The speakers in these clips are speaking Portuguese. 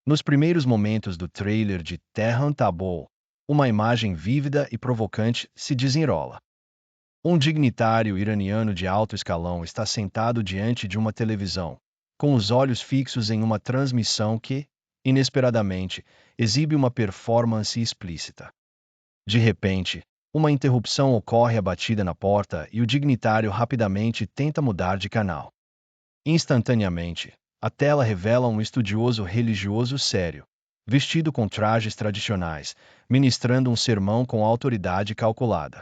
Nos primeiros momentos do trailer de Terran Taboo, uma imagem vívida e provocante se desenrola. Um dignitário iraniano de alto escalão está sentado diante de uma televisão, com os olhos fixos em uma transmissão que, inesperadamente, exibe uma performance explícita. De repente, uma interrupção ocorre à batida na porta e o dignitário rapidamente tenta mudar de canal. Instantaneamente, a tela revela um estudioso religioso sério, vestido com trajes tradicionais, ministrando um sermão com autoridade calculada.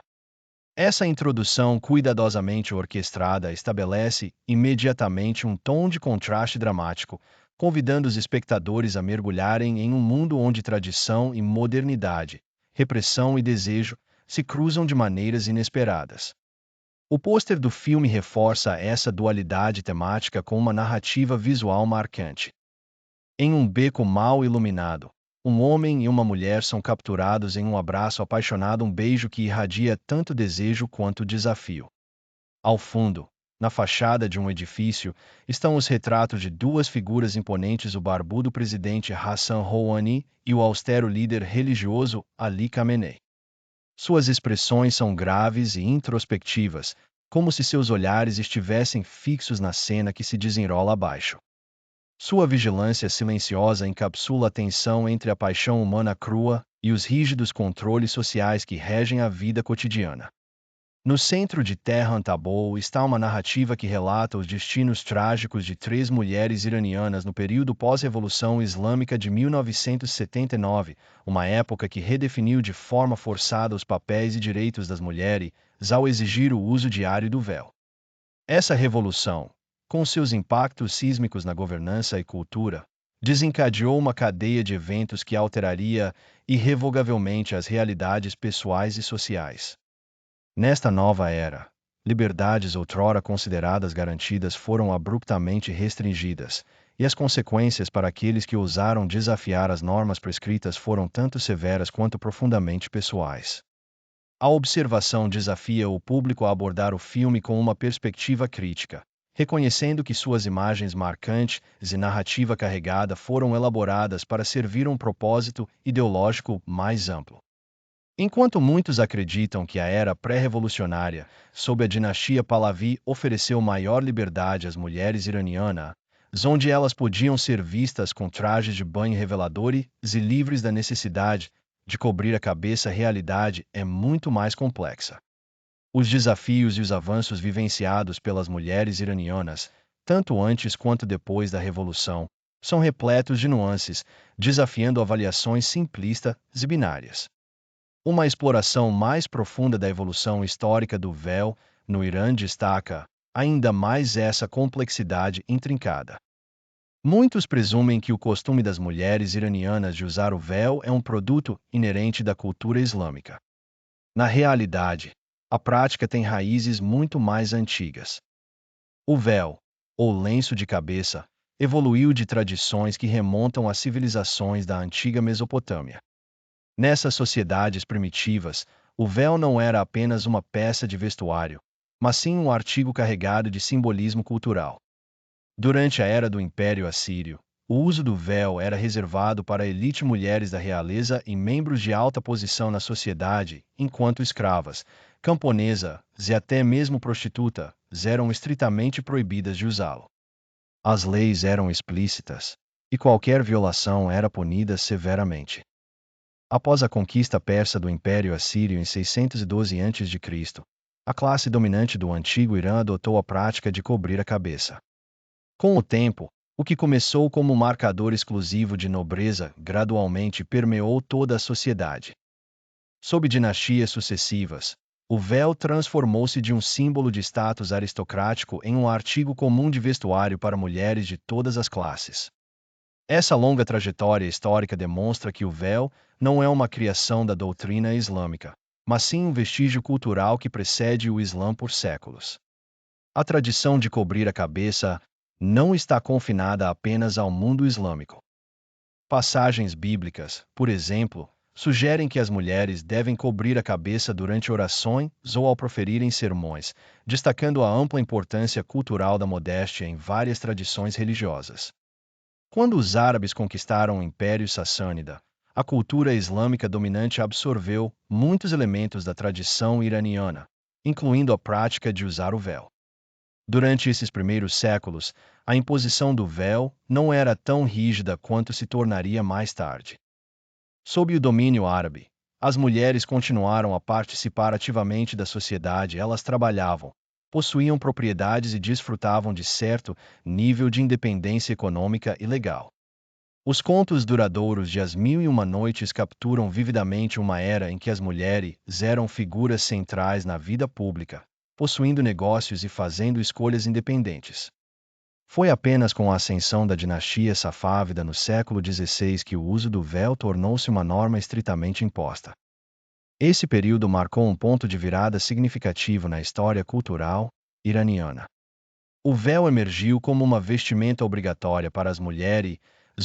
Essa introdução cuidadosamente orquestrada estabelece imediatamente um tom de contraste dramático, convidando os espectadores a mergulharem em um mundo onde tradição e modernidade, repressão e desejo se cruzam de maneiras inesperadas. O pôster do filme reforça essa dualidade temática com uma narrativa visual marcante. Em um beco mal iluminado, um homem e uma mulher são capturados em um abraço apaixonado, um beijo que irradia tanto desejo quanto desafio. Ao fundo, na fachada de um edifício, estão os retratos de duas figuras imponentes: o barbudo presidente Hassan Rouhani e o austero líder religioso Ali Khamenei. Suas expressões são graves e introspectivas, como se seus olhares estivessem fixos na cena que se desenrola abaixo. Sua vigilância silenciosa encapsula a tensão entre a paixão humana crua e os rígidos controles sociais que regem a vida cotidiana. No centro de Terran Taboo está uma narrativa que relata os destinos trágicos de três mulheres iranianas no período pós-Revolução Islâmica de 1979, uma época que redefiniu de forma forçada os papéis e direitos das mulheres, ao exigir o uso diário do véu. Essa revolução, com seus impactos sísmicos na governança e cultura, desencadeou uma cadeia de eventos que alteraria irrevogavelmente as realidades pessoais e sociais. Nesta nova era, liberdades outrora consideradas garantidas foram abruptamente restringidas, e as consequências para aqueles que ousaram desafiar as normas prescritas foram tanto severas quanto profundamente pessoais. A observação desafia o público a abordar o filme com uma perspectiva crítica, reconhecendo que suas imagens marcantes e narrativa carregada foram elaboradas para servir um propósito ideológico mais amplo. Enquanto muitos acreditam que a era pré-revolucionária, sob a dinastia Pahlavi, ofereceu maior liberdade às mulheres iranianas, onde elas podiam ser vistas com trajes de banho reveladores e livres da necessidade de cobrir a cabeça, a realidade é muito mais complexa. Os desafios e os avanços vivenciados pelas mulheres iranianas, tanto antes quanto depois da Revolução, são repletos de nuances, desafiando avaliações simplistas e binárias. Uma exploração mais profunda da evolução histórica do véu no Irã destaca ainda mais essa complexidade intrincada. Muitos presumem que o costume das mulheres iranianas de usar o véu é um produto inerente da cultura islâmica. Na realidade, a prática tem raízes muito mais antigas. O véu, ou lenço de cabeça, evoluiu de tradições que remontam às civilizações da antiga Mesopotâmia. Nessas sociedades primitivas, o véu não era apenas uma peça de vestuário, mas sim um artigo carregado de simbolismo cultural. Durante a era do Império Assírio, o uso do véu era reservado para a elite, mulheres da realeza e membros de alta posição na sociedade, enquanto escravas, camponesas e até mesmo prostitutas eram estritamente proibidas de usá-lo. As leis eram explícitas, e qualquer violação era punida severamente. Após a conquista persa do Império Assírio em 612 a.C., a classe dominante do antigo Irã adotou a prática de cobrir a cabeça. Com o tempo, o que começou como um marcador exclusivo de nobreza gradualmente permeou toda a sociedade. Sob dinastias sucessivas, o véu transformou-se de um símbolo de status aristocrático em um artigo comum de vestuário para mulheres de todas as classes. Essa longa trajetória histórica demonstra que o véu não é uma criação da doutrina islâmica, mas sim um vestígio cultural que precede o Islã por séculos. A tradição de cobrir a cabeça não está confinada apenas ao mundo islâmico. Passagens bíblicas, por exemplo, sugerem que as mulheres devem cobrir a cabeça durante orações ou ao proferirem sermões, destacando a ampla importância cultural da modéstia em várias tradições religiosas. Quando os árabes conquistaram o Império Sassânida, a cultura islâmica dominante absorveu muitos elementos da tradição iraniana, incluindo a prática de usar o véu. Durante esses primeiros séculos, a imposição do véu não era tão rígida quanto se tornaria mais tarde. Sob o domínio árabe, as mulheres continuaram a participar ativamente da sociedade, elas trabalhavam, possuíam propriedades e desfrutavam de certo nível de independência econômica e legal. Os contos duradouros de As Mil e Uma Noites capturam vividamente uma era em que as mulheres eram figuras centrais na vida pública, possuindo negócios e fazendo escolhas independentes. Foi apenas com a ascensão da dinastia safávida no século XVI que o uso do véu tornou-se uma norma estritamente imposta. Esse período marcou um ponto de virada significativo na história cultural iraniana. O véu emergiu como uma vestimenta obrigatória para as mulheres,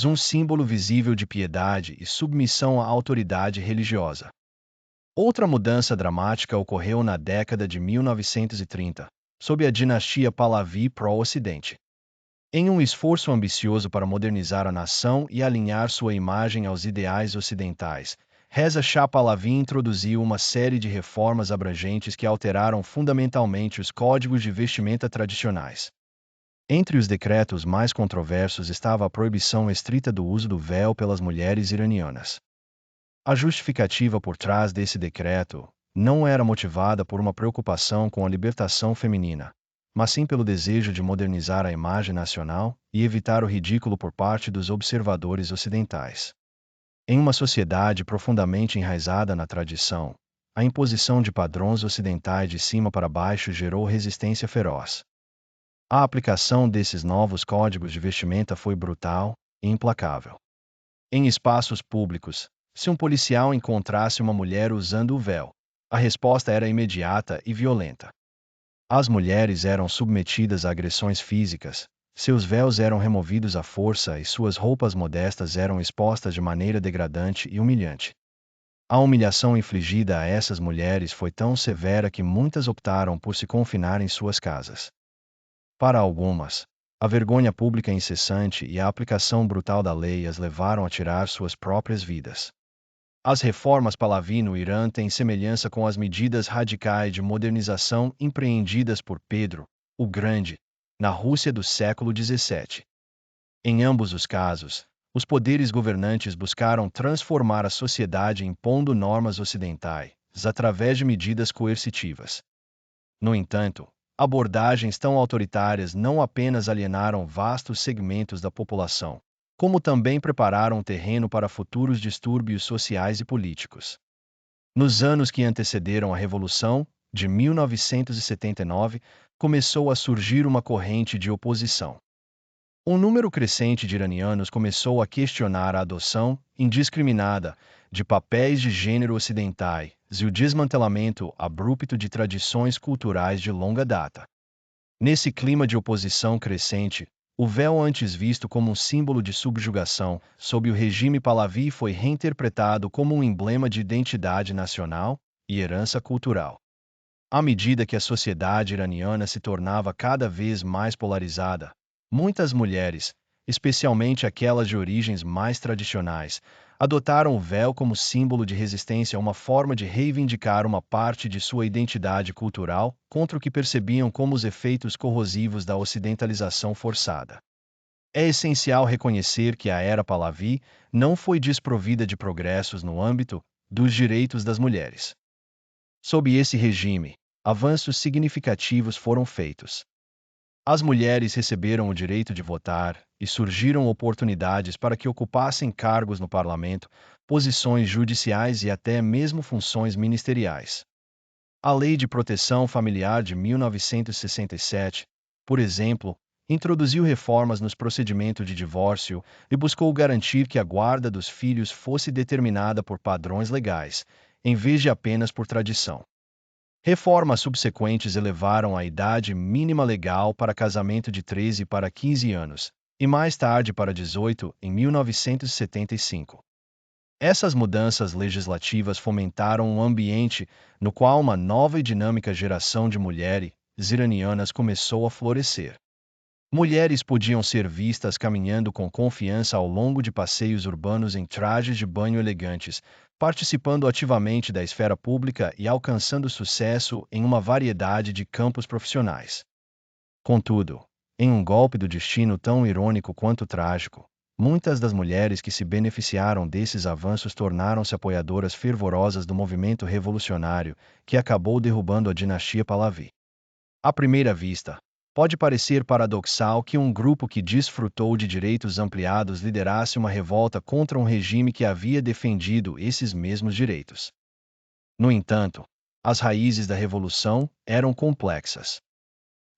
um símbolo visível de piedade e submissão à autoridade religiosa. Outra mudança dramática ocorreu na década de 1930, sob a dinastia Pahlavi pró-Ocidente. Em um esforço ambicioso para modernizar a nação e alinhar sua imagem aos ideais ocidentais, Reza Shah Pahlavi introduziu uma série de reformas abrangentes que alteraram fundamentalmente os códigos de vestimenta tradicionais. Entre os decretos mais controversos estava a proibição estrita do uso do véu pelas mulheres iranianas. A justificativa por trás desse decreto não era motivada por uma preocupação com a libertação feminina, mas sim pelo desejo de modernizar a imagem nacional e evitar o ridículo por parte dos observadores ocidentais. Em uma sociedade profundamente enraizada na tradição, a imposição de padrões ocidentais de cima para baixo gerou resistência feroz. A aplicação desses novos códigos de vestimenta foi brutal e implacável. Em espaços públicos, se um policial encontrasse uma mulher usando o véu, a resposta era imediata e violenta. As mulheres eram submetidas a agressões físicas, seus véus eram removidos à força e suas roupas modestas eram expostas de maneira degradante e humilhante. A humilhação infligida a essas mulheres foi tão severa que muitas optaram por se confinar em suas casas. Para algumas, a vergonha pública incessante e a aplicação brutal da lei as levaram a tirar suas próprias vidas. As reformas Pahlavi no Irã têm semelhança com as medidas radicais de modernização empreendidas por Pedro, o Grande, na Rússia do século XVII. Em ambos os casos, os poderes governantes buscaram transformar a sociedade impondo normas ocidentais, através de medidas coercitivas. No entanto, abordagens tão autoritárias não apenas alienaram vastos segmentos da população, como também prepararam o terreno para futuros distúrbios sociais e políticos. Nos anos que antecederam a Revolução, de 1979, começou a surgir uma corrente de oposição. Um número crescente de iranianos começou a questionar a adoção indiscriminada de papéis de gênero ocidentais e o desmantelamento abrupto de tradições culturais de longa data. Nesse clima de oposição crescente, o véu antes visto como um símbolo de subjugação sob o regime Pahlavi foi reinterpretado como um emblema de identidade nacional e herança cultural. À medida que a sociedade iraniana se tornava cada vez mais polarizada, muitas mulheres, especialmente aquelas de origens mais tradicionais, adotaram o véu como símbolo de resistência, uma forma de reivindicar uma parte de sua identidade cultural contra o que percebiam como os efeitos corrosivos da ocidentalização forçada. É essencial reconhecer que a era Pahlavi não foi desprovida de progressos no âmbito dos direitos das mulheres. Sob esse regime, avanços significativos foram feitos. As mulheres receberam o direito de votar e surgiram oportunidades para que ocupassem cargos no parlamento, posições judiciais e até mesmo funções ministeriais. A Lei de Proteção Familiar de 1967, por exemplo, introduziu reformas nos procedimentos de divórcio e buscou garantir que a guarda dos filhos fosse determinada por padrões legais, em vez de apenas por tradição. Reformas subsequentes elevaram a idade mínima legal para casamento de 13 para 15 anos, e mais tarde para 18, em 1975. Essas mudanças legislativas fomentaram um ambiente no qual uma nova e dinâmica geração de mulheres iranianas começou a florescer. Mulheres podiam ser vistas caminhando com confiança ao longo de passeios urbanos em trajes de banho elegantes, participando ativamente da esfera pública e alcançando sucesso em uma variedade de campos profissionais. Contudo, em um golpe do destino tão irônico quanto trágico, muitas das mulheres que se beneficiaram desses avanços tornaram-se apoiadoras fervorosas do movimento revolucionário que acabou derrubando a dinastia Pahlavi. À primeira vista, pode parecer paradoxal que um grupo que desfrutou de direitos ampliados liderasse uma revolta contra um regime que havia defendido esses mesmos direitos. No entanto, as raízes da revolução eram complexas.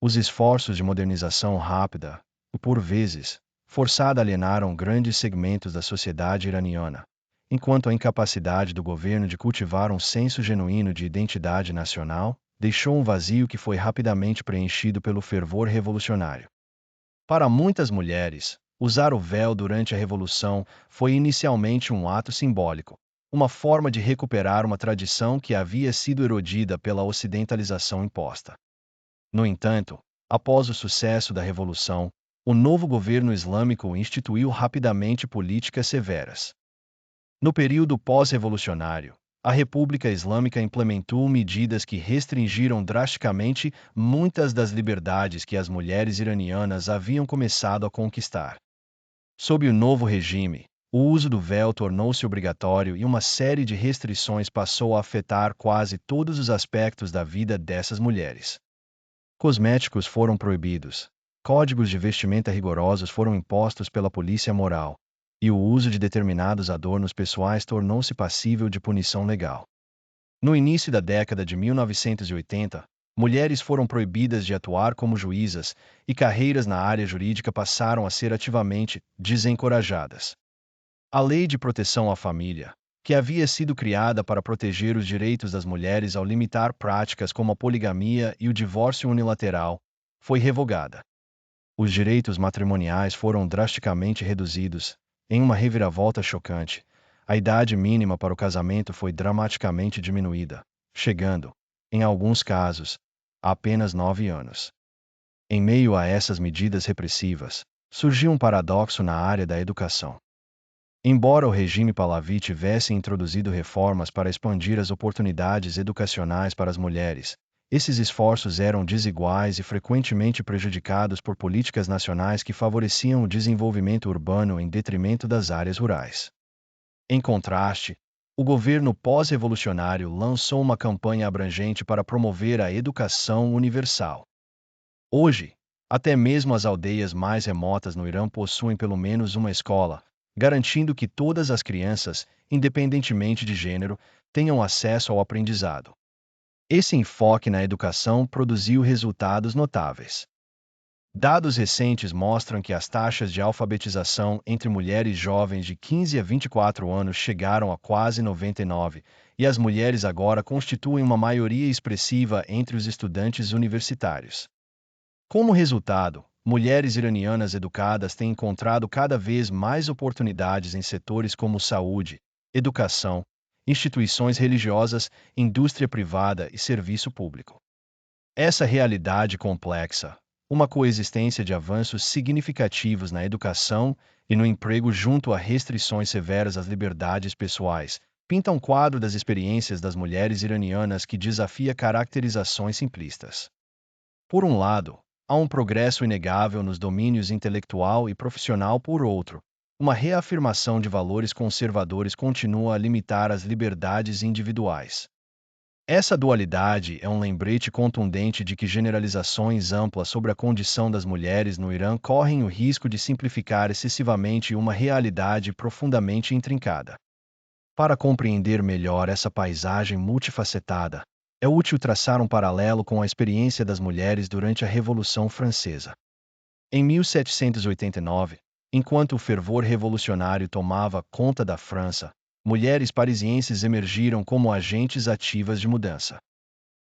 Os esforços de modernização rápida, e por vezes, forçada alienaram grandes segmentos da sociedade iraniana, enquanto a incapacidade do governo de cultivar um senso genuíno de identidade nacional deixou um vazio que foi rapidamente preenchido pelo fervor revolucionário. Para muitas mulheres, usar o véu durante a Revolução foi inicialmente um ato simbólico, uma forma de recuperar uma tradição que havia sido erodida pela ocidentalização imposta. No entanto, após o sucesso da Revolução, o novo governo islâmico instituiu rapidamente políticas severas. No período pós-revolucionário, a República Islâmica implementou medidas que restringiram drasticamente muitas das liberdades que as mulheres iranianas haviam começado a conquistar. Sob o novo regime, o uso do véu tornou-se obrigatório e uma série de restrições passou a afetar quase todos os aspectos da vida dessas mulheres. Cosméticos foram proibidos, códigos de vestimenta rigorosos foram impostos pela polícia moral, e o uso de determinados adornos pessoais tornou-se passível de punição legal. No início da década de 1980, mulheres foram proibidas de atuar como juízas, e carreiras na área jurídica passaram a ser ativamente desencorajadas. A Lei de Proteção à Família, que havia sido criada para proteger os direitos das mulheres ao limitar práticas como a poligamia e o divórcio unilateral, foi revogada. Os direitos matrimoniais foram drasticamente reduzidos. Em uma reviravolta chocante, a idade mínima para o casamento foi dramaticamente diminuída, chegando, em alguns casos, a apenas 9 anos. Em meio a essas medidas repressivas, surgiu um paradoxo na área da educação. Embora o regime Pahlavi tivesse introduzido reformas para expandir as oportunidades educacionais para as mulheres, esses esforços eram desiguais e frequentemente prejudicados por políticas nacionais que favoreciam o desenvolvimento urbano em detrimento das áreas rurais. Em contraste, o governo pós-revolucionário lançou uma campanha abrangente para promover a educação universal. Hoje, até mesmo as aldeias mais remotas no Irã possuem pelo menos uma escola, garantindo que todas as crianças, independentemente de gênero, tenham acesso ao aprendizado. Esse enfoque na educação produziu resultados notáveis. Dados recentes mostram que as taxas de alfabetização entre mulheres jovens de 15 a 24 anos chegaram a quase 99, e as mulheres agora constituem uma maioria expressiva entre os estudantes universitários. Como resultado, mulheres iranianas educadas têm encontrado cada vez mais oportunidades em setores como saúde, educação, instituições religiosas, indústria privada e serviço público. Essa realidade complexa, uma coexistência de avanços significativos na educação e no emprego junto a restrições severas às liberdades pessoais, pinta um quadro das experiências das mulheres iranianas que desafia caracterizações simplistas. Por um lado, há um progresso inegável nos domínios intelectual e profissional. Por outro, uma reafirmação de valores conservadores continua a limitar as liberdades individuais. Essa dualidade é um lembrete contundente de que generalizações amplas sobre a condição das mulheres no Irã correm o risco de simplificar excessivamente uma realidade profundamente intrincada. Para compreender melhor essa paisagem multifacetada, é útil traçar um paralelo com a experiência das mulheres durante a Revolução Francesa. Em 1789, enquanto o fervor revolucionário tomava conta da França, mulheres parisienses emergiram como agentes ativas de mudança.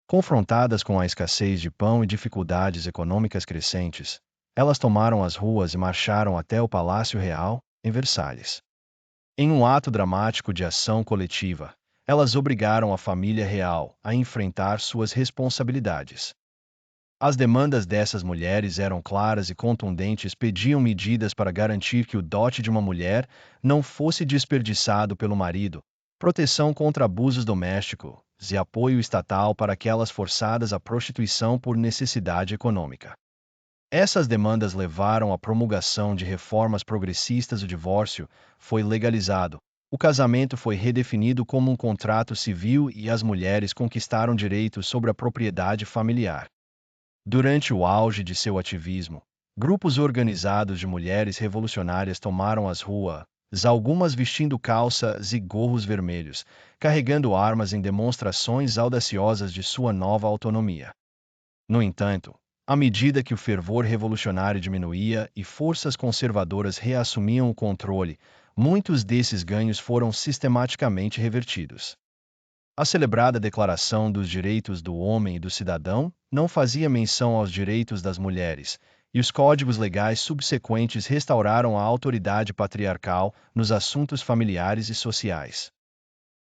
Confrontadas com a escassez de pão e dificuldades econômicas crescentes, elas tomaram as ruas e marcharam até o Palácio Real, em Versalhes. Em um ato dramático de ação coletiva, elas obrigaram a família real a enfrentar suas responsabilidades. As demandas dessas mulheres eram claras e contundentes, pediam medidas para garantir que o dote de uma mulher não fosse desperdiçado pelo marido, proteção contra abusos domésticos e apoio estatal para aquelas forçadas à prostituição por necessidade econômica. Essas demandas levaram à promulgação de reformas progressistas. O divórcio foi legalizado, o casamento foi redefinido como um contrato civil e as mulheres conquistaram direitos sobre a propriedade familiar. Durante o auge de seu ativismo, grupos organizados de mulheres revolucionárias tomaram as ruas, algumas vestindo calças e gorros vermelhos, carregando armas em demonstrações audaciosas de sua nova autonomia. No entanto, à medida que o fervor revolucionário diminuía e forças conservadoras reassumiam o controle, muitos desses ganhos foram sistematicamente revertidos. A celebrada Declaração dos Direitos do Homem e do Cidadão não fazia menção aos direitos das mulheres, e os códigos legais subsequentes restauraram a autoridade patriarcal nos assuntos familiares e sociais.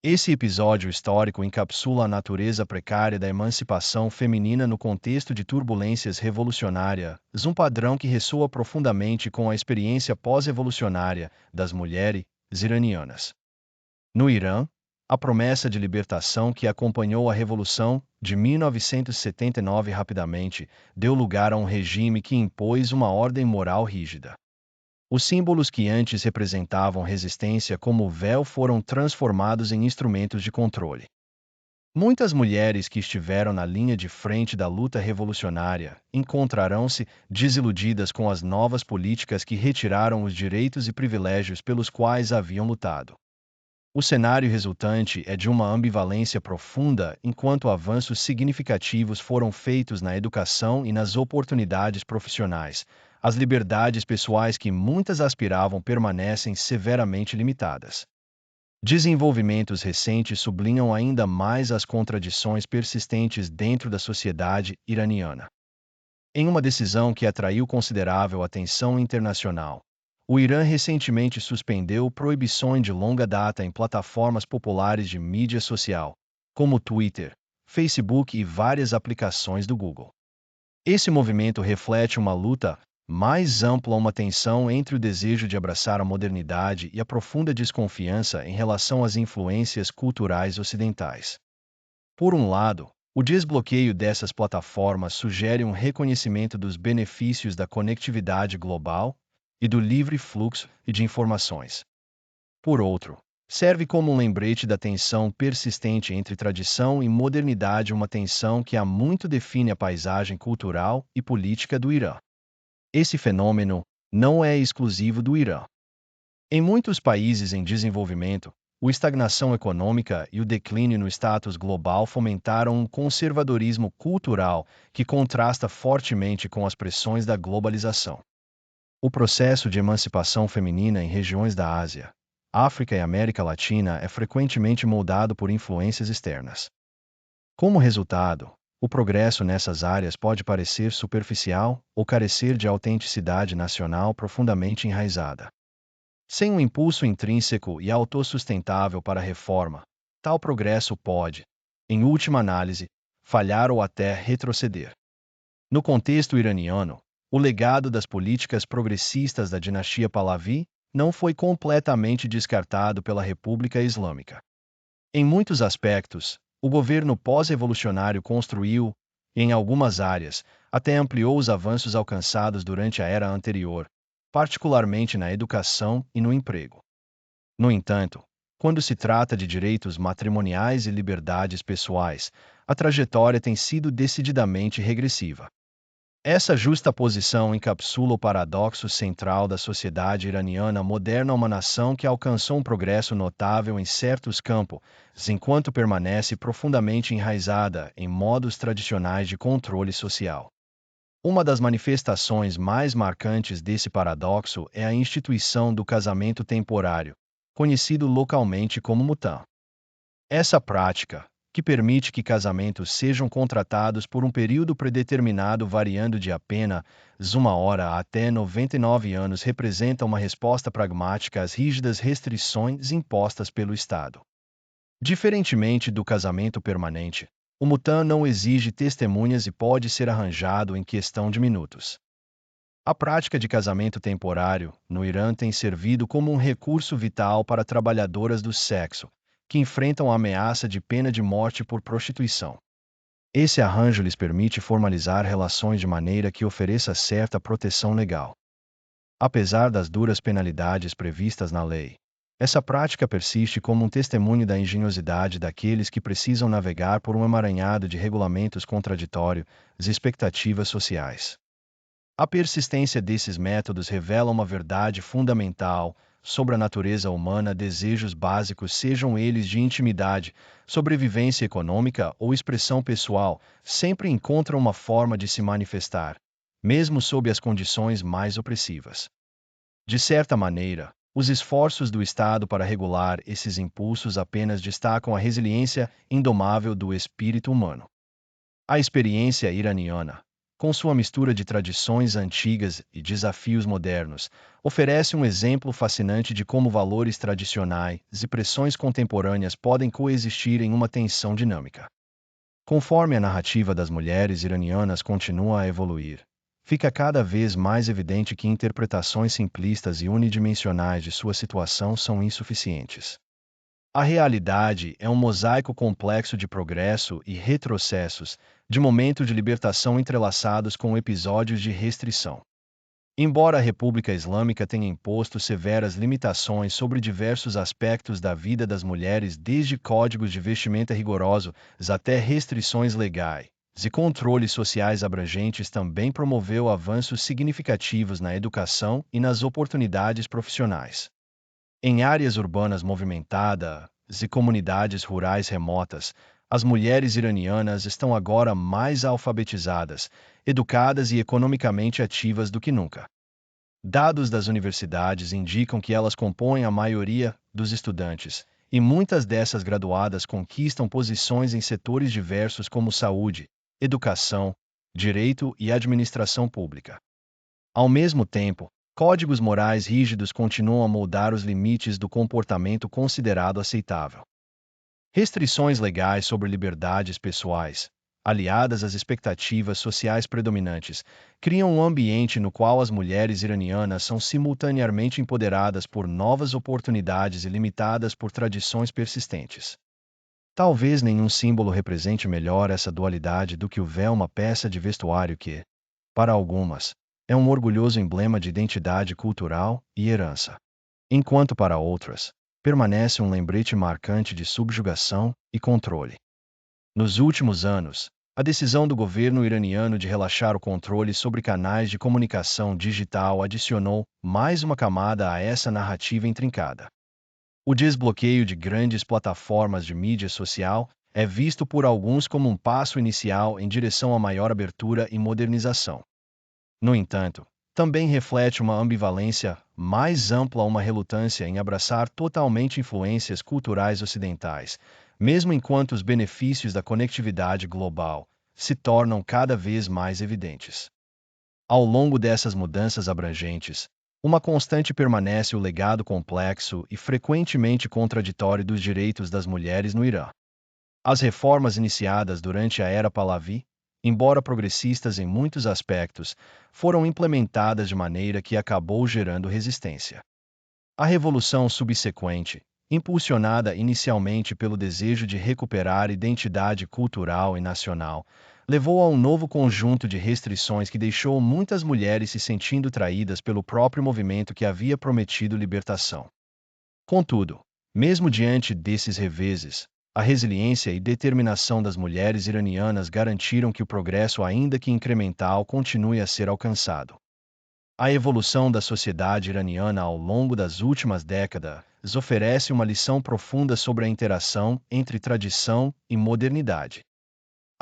Esse episódio histórico encapsula a natureza precária da emancipação feminina no contexto de turbulências revolucionárias, um padrão que ressoa profundamente com a experiência pós-revolucionária das mulheres iranianas. No Irã, a promessa de libertação que acompanhou a Revolução de 1979 rapidamente deu lugar a um regime que impôs uma ordem moral rígida. Os símbolos que antes representavam resistência, como o véu, foram transformados em instrumentos de controle. Muitas mulheres que estiveram na linha de frente da luta revolucionária encontrarão-se desiludidas com as novas políticas que retiraram os direitos e privilégios pelos quais haviam lutado. O cenário resultante é de uma ambivalência profunda, enquanto avanços significativos foram feitos na educação e nas oportunidades profissionais. As liberdades pessoais que muitas aspiravam permanecem severamente limitadas. Desenvolvimentos recentes sublinham ainda mais as contradições persistentes dentro da sociedade iraniana. Em uma decisão que atraiu considerável atenção internacional, o Irã recentemente suspendeu proibições de longa data em plataformas populares de mídia social, como Twitter, Facebook e várias aplicações do Google. Esse movimento reflete uma luta mais ampla, uma tensão entre o desejo de abraçar a modernidade e a profunda desconfiança em relação às influências culturais ocidentais. Por um lado, o desbloqueio dessas plataformas sugere um reconhecimento dos benefícios da conectividade global e do livre fluxo de informações. Por outro, serve como um lembrete da tensão persistente entre tradição e modernidade, uma tensão que há muito define a paisagem cultural e política do Irã. Esse fenômeno não é exclusivo do Irã. Em muitos países em desenvolvimento, a estagnação econômica e o declínio no status global fomentaram um conservadorismo cultural que contrasta fortemente com as pressões da globalização. O processo de emancipação feminina em regiões da Ásia, África e América Latina é frequentemente moldado por influências externas. Como resultado, o progresso nessas áreas pode parecer superficial ou carecer de autenticidade nacional profundamente enraizada. Sem um impulso intrínseco e autossustentável para a reforma, tal progresso pode, em última análise, falhar ou até retroceder. No contexto iraniano, o legado das políticas progressistas da dinastia Pahlavi não foi completamente descartado pela República Islâmica. Em muitos aspectos, o governo pós-revolucionário construiu, em algumas áreas, até ampliou os avanços alcançados durante a era anterior, particularmente na educação e no emprego. No entanto, quando se trata de direitos matrimoniais e liberdades pessoais, a trajetória tem sido decididamente regressiva. Essa justaposição encapsula o paradoxo central da sociedade iraniana moderna, uma nação que alcançou um progresso notável em certos campos, enquanto permanece profundamente enraizada em modos tradicionais de controle social. Uma das manifestações mais marcantes desse paradoxo é a instituição do casamento temporário, conhecido localmente como mutam. Essa prática, que permite que casamentos sejam contratados por um período predeterminado variando de apenas 1 hora até 99 anos, representa uma resposta pragmática às rígidas restrições impostas pelo Estado. Diferentemente do casamento permanente, O mutan não exige testemunhas e pode ser arranjado em questão de minutos. A prática de casamento temporário no Irã tem servido como um recurso vital para trabalhadoras do sexo, que enfrentam a ameaça de pena de morte por prostituição. Esse arranjo lhes permite formalizar relações de maneira que ofereça certa proteção legal. Apesar das duras penalidades previstas na lei, essa prática persiste como um testemunho da engenhosidade daqueles que precisam navegar por um emaranhado de regulamentos contraditórios e expectativas sociais. A persistência desses métodos revela uma verdade fundamental sobre a natureza humana: desejos básicos, sejam eles de intimidade, sobrevivência econômica ou expressão pessoal, sempre encontram uma forma de se manifestar, mesmo sob as condições mais opressivas. De certa maneira, os esforços do Estado para regular esses impulsos apenas destacam a resiliência indomável do espírito humano. A experiência iraniana, com sua mistura de tradições antigas e desafios modernos, oferece um exemplo fascinante de como valores tradicionais e pressões contemporâneas podem coexistir em uma tensão dinâmica. Conforme a narrativa das mulheres iranianas continua a evoluir, fica cada vez mais evidente que interpretações simplistas e unidimensionais de sua situação são insuficientes. A realidade é um mosaico complexo de progresso e retrocessos, de momentos de libertação entrelaçados com episódios de restrição. Embora a República Islâmica tenha imposto severas limitações sobre diversos aspectos da vida das mulheres, desde códigos de vestimenta rigorosos até restrições legais e controles sociais abrangentes, também promoveu avanços significativos na educação e nas oportunidades profissionais. Em áreas urbanas movimentadas e comunidades rurais remotas, as mulheres iranianas estão agora mais alfabetizadas, educadas e economicamente ativas do que nunca. Dados das universidades indicam que elas compõem a maioria dos estudantes, e muitas dessas graduadas conquistam posições em setores diversos como saúde, educação, direito e administração pública. Ao mesmo tempo, códigos morais rígidos continuam a moldar os limites do comportamento considerado aceitável. Restrições legais sobre liberdades pessoais, aliadas às expectativas sociais predominantes, criam um ambiente no qual as mulheres iranianas são simultaneamente empoderadas por novas oportunidades e limitadas por tradições persistentes. Talvez nenhum símbolo represente melhor essa dualidade do que o véu, uma peça de vestuário que, para algumas, é um orgulhoso emblema de identidade cultural e herança, enquanto para outras, permanece um lembrete marcante de subjugação e controle. Nos últimos anos, a decisão do governo iraniano de relaxar o controle sobre canais de comunicação digital adicionou mais uma camada a essa narrativa intrincada. O desbloqueio de grandes plataformas de mídia social é visto por alguns como um passo inicial em direção a maior abertura e modernização. No entanto, também reflete uma ambivalência mais ampla, uma relutância em abraçar totalmente influências culturais ocidentais, mesmo enquanto os benefícios da conectividade global se tornam cada vez mais evidentes. Ao longo dessas mudanças abrangentes, uma constante permanece o legado complexo e frequentemente contraditório dos direitos das mulheres no Irã. As reformas iniciadas durante a Era Pahlavi, embora progressistas em muitos aspectos, foram implementadas de maneira que acabou gerando resistência. A revolução subsequente, impulsionada inicialmente pelo desejo de recuperar identidade cultural e nacional, levou a um novo conjunto de restrições que deixou muitas mulheres se sentindo traídas pelo próprio movimento que havia prometido libertação. Contudo, mesmo diante desses reveses, a resiliência e determinação das mulheres iranianas garantiram que o progresso, ainda que incremental, continue a ser alcançado. A evolução da sociedade iraniana ao longo das últimas décadas oferece uma lição profunda sobre a interação entre tradição e modernidade.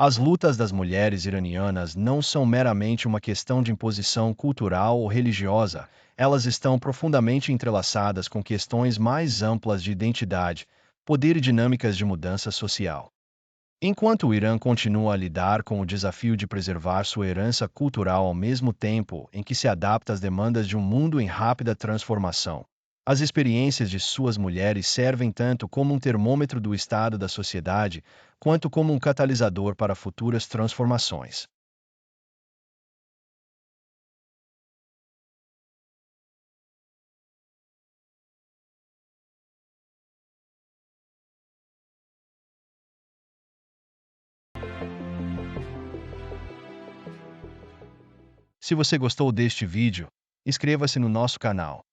As lutas das mulheres iranianas não são meramente uma questão de imposição cultural ou religiosa, elas estão profundamente entrelaçadas com questões mais amplas de identidade, poder e dinâmicas de mudança social. Enquanto o Irã continua a lidar com o desafio de preservar sua herança cultural ao mesmo tempo em que se adapta às demandas de um mundo em rápida transformação, As experiências de suas mulheres servem tanto como um termômetro do estado da sociedade, quanto como um catalisador para futuras transformações. Se você gostou deste vídeo, inscreva-se no nosso canal